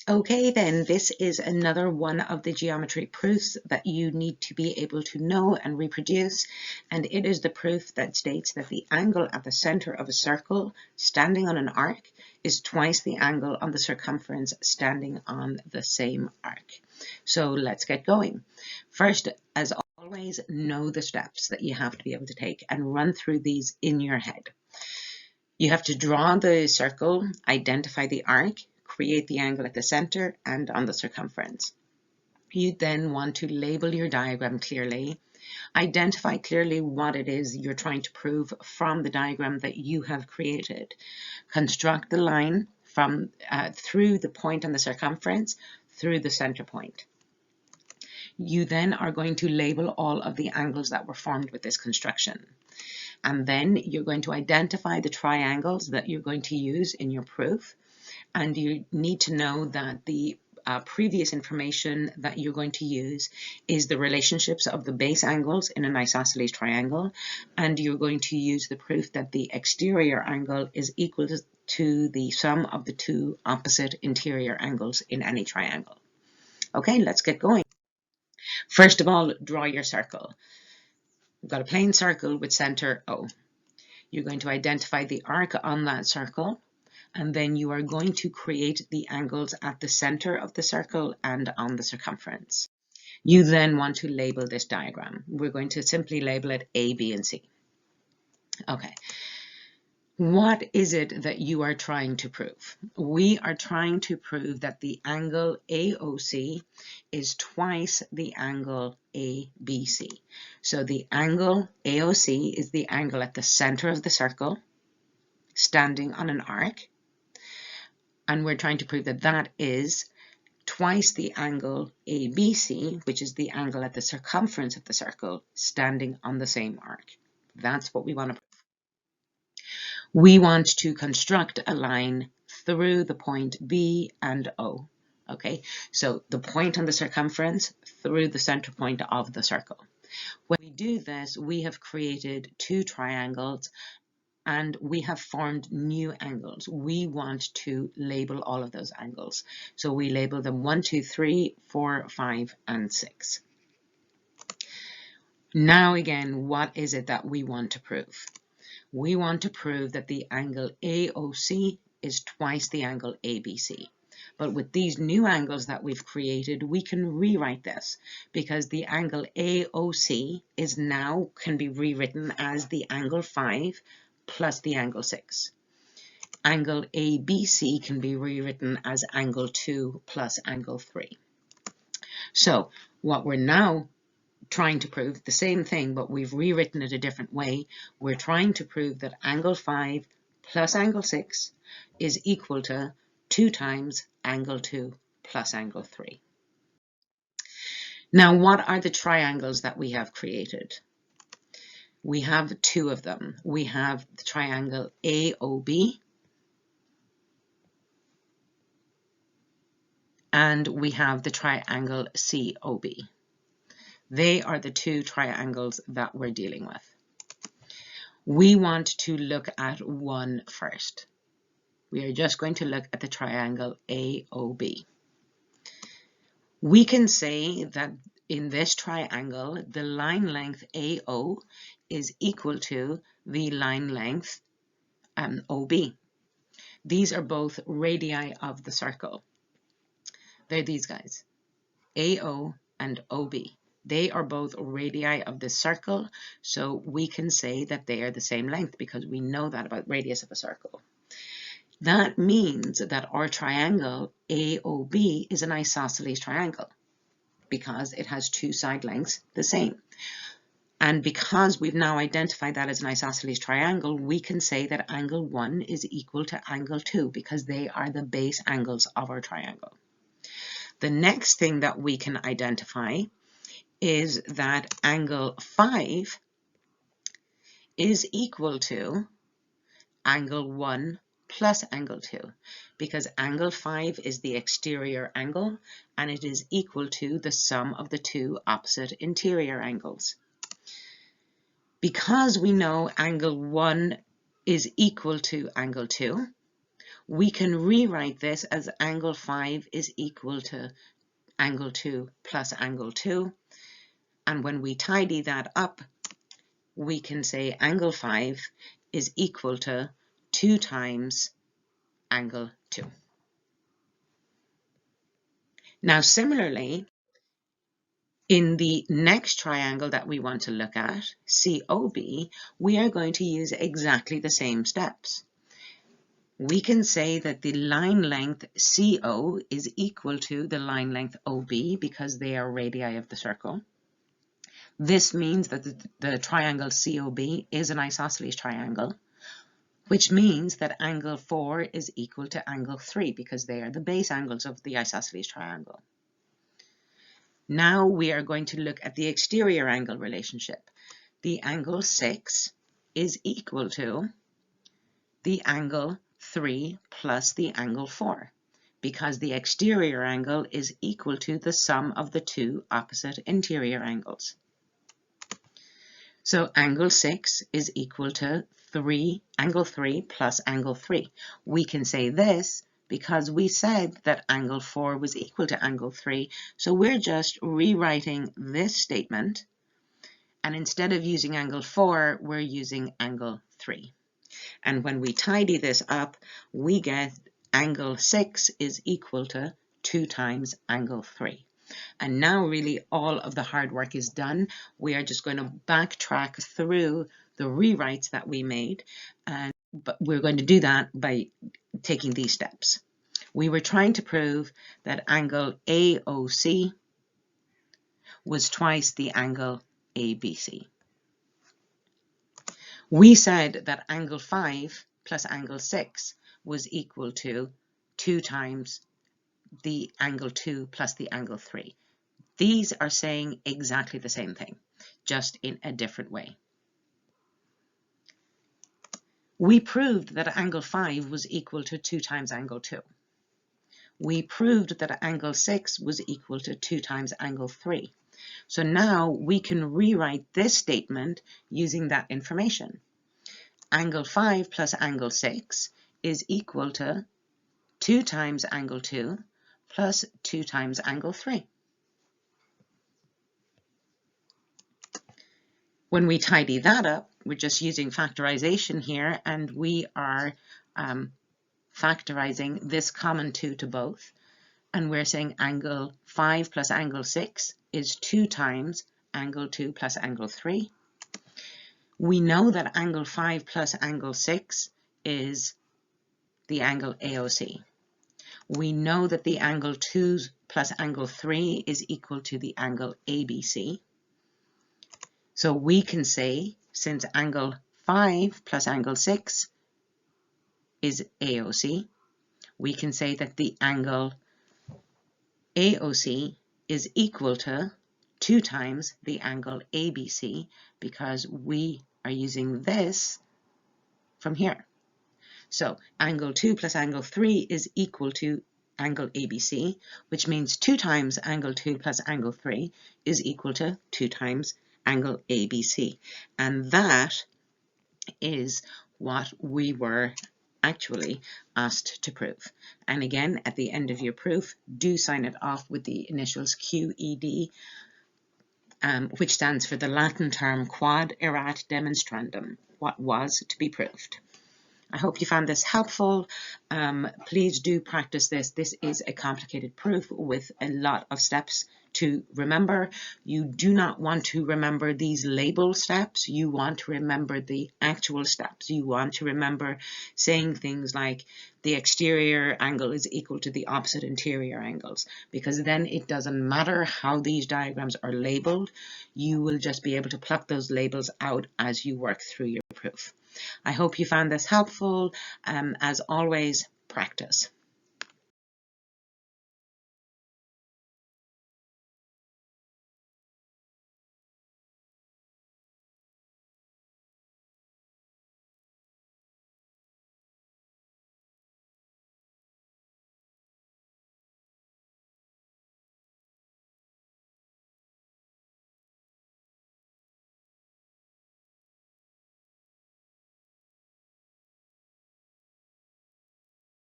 Okay, then this is another one of the geometry proofs that you need to be able to know and reproduce, and it is the proof that states that the angle at the center of a circle standing on an arc is twice the angle on the circumference standing on the same arc. So let's get going. First, as always, know the steps that you have to be able to take and run through these in your head. You have to draw the circle, identify the arc, create the angle at the center and on the circumference. You then want to label your diagram clearly, identify clearly what it is you're trying to prove from the diagram that you have created. Construct the line from through the point on the circumference through the center point. You then are going to label all of the angles that were formed with this construction. And then you're going to identify the triangles that you're going to use in your proof. And you need to know that the previous information that you're going to use is the relationships of the base angles in an isosceles triangle, and you're going to use the proof that the exterior angle is equal to the sum of the two opposite interior angles in any triangle. Okay, let's get going. First of all, draw your circle. We've got a plain circle with center O. You're going to identify the arc on that circle, and then you are going to create the angles at the center of the circle and on the circumference. You then want to label this diagram. We're going to simply label it A, B, and C. Okay. What is it that you are trying to prove? We are trying to prove that the angle AOC is twice the angle ABC. So the angle AOC is the angle at the center of the circle, standing on an arc, and we're trying to prove that that is twice the angle ABC, which is the angle at the circumference of the circle, standing on the same arc. That's what we want to prove. We want to construct a line through the point B and O. Okay, so the point on the circumference through the center point of the circle. When we do this, we have created two triangles and we have formed new angles. We want to label all of those angles. So we label them 1, 2, 3, 4, 5, and 6. Now again, what is it that we want to prove? We want to prove that the angle AOC is twice the angle ABC. But with these new angles that we've created, we can rewrite this because the angle AOC is now can be rewritten as the angle 5 plus the angle 6. Angle ABC can be rewritten as angle 2 plus angle 3. So what we're now trying to prove, the same thing, but we've rewritten it a different way. We're trying to prove that angle 5 plus angle 6 is equal to 2 times angle 2 plus angle 3. Now, what are the triangles that we have created? We have two of them. We have the triangle AOB and we have the triangle COB. They are the two triangles that we're dealing with. We want to look at one first. We are just going to look at the triangle AOB. We can say that in this triangle, the line length AO is equal to the line length OB. These are both radii of the circle. They're these guys, AO and OB. They are both radii of the circle, so we can say that they are the same length because we know that about radius of a circle. That means that our triangle AOB is an isosceles triangle because it has two side lengths the same. And because we've now identified that as an isosceles triangle, we can say that angle 1 is equal to angle 2 because they are the base angles of our triangle. The next thing that we can identify is that angle 5 is equal to angle 1 plus angle 2 because angle 5 is the exterior angle and it is equal to the sum of the two opposite interior angles. Because we know angle 1 is equal to angle 2, we can rewrite this as angle 5 is equal to angle 2 plus angle 2. And when we tidy that up, we can say angle 5 is equal to 2 times angle 2. Now, similarly, in the next triangle that we want to look at, COB, we are going to use exactly the same steps. We can say that the line length CO is equal to the line length OB because they are radii of the circle. This means that the triangle COB is an isosceles triangle, which means that angle 4 is equal to angle 3 because they are the base angles of the isosceles triangle. Now we are going to look at the exterior angle relationship. The angle 6 is equal to the angle 3 plus the angle 4 because the exterior angle is equal to the sum of the two opposite interior angles. So angle 6 is equal to angle 3 plus angle 3. We can say this because we said that angle 4 was equal to angle 3. So we're just rewriting this statement. And instead of using angle 4, we're using angle 3. And when we tidy this up, we get angle 6 is equal to 2 times angle 3. And now really all of the hard work is done. We are just going to backtrack through the rewrites that we made, but we're going to do that by taking these steps. We were trying to prove that angle AOC was twice the angle ABC. We said that angle 5 plus angle 6 was equal to 2 times the angle 2 plus the angle 3. These are saying exactly the same thing, just in a different way. We proved that angle 5 was equal to 2 times angle 2. We proved that angle 6 was equal to 2 times angle 3. So now we can rewrite this statement using that information. Angle 5 plus angle 6 is equal to 2 times angle 2 plus 2 times angle 3. When we tidy that up, we're just using factorization here, and we are factorizing this common 2 to both. And we're saying angle 5 plus angle 6 is 2 times angle 2 plus angle 3. We know that angle 5 plus angle 6 is the angle AOC. We know that the angle 2 plus angle 3 is equal to the angle ABC. So we can say, since angle 5 plus angle 6 is AOC, we can say that the angle AOC is equal to 2 times the angle ABC because we are using this from here. So angle 2 plus angle 3 is equal to angle ABC, which means 2 times angle 2 plus angle 3 is equal to 2 times angle ABC. And that is what we were actually asked to prove. And again, at the end of your proof, do sign it off with the initials QED, which stands for the Latin term quod erat demonstrandum, what was to be proved. I hope you found this helpful. Please do practice this. This is a complicated proof with a lot of steps to remember. You do not want to remember these label steps. You want to remember the actual steps. You want to remember saying things like the exterior angle is equal to the opposite interior angles, because then it doesn't matter how these diagrams are labeled. You will just be able to pluck those labels out as you work through your proof. I hope you found this helpful. As always, practice.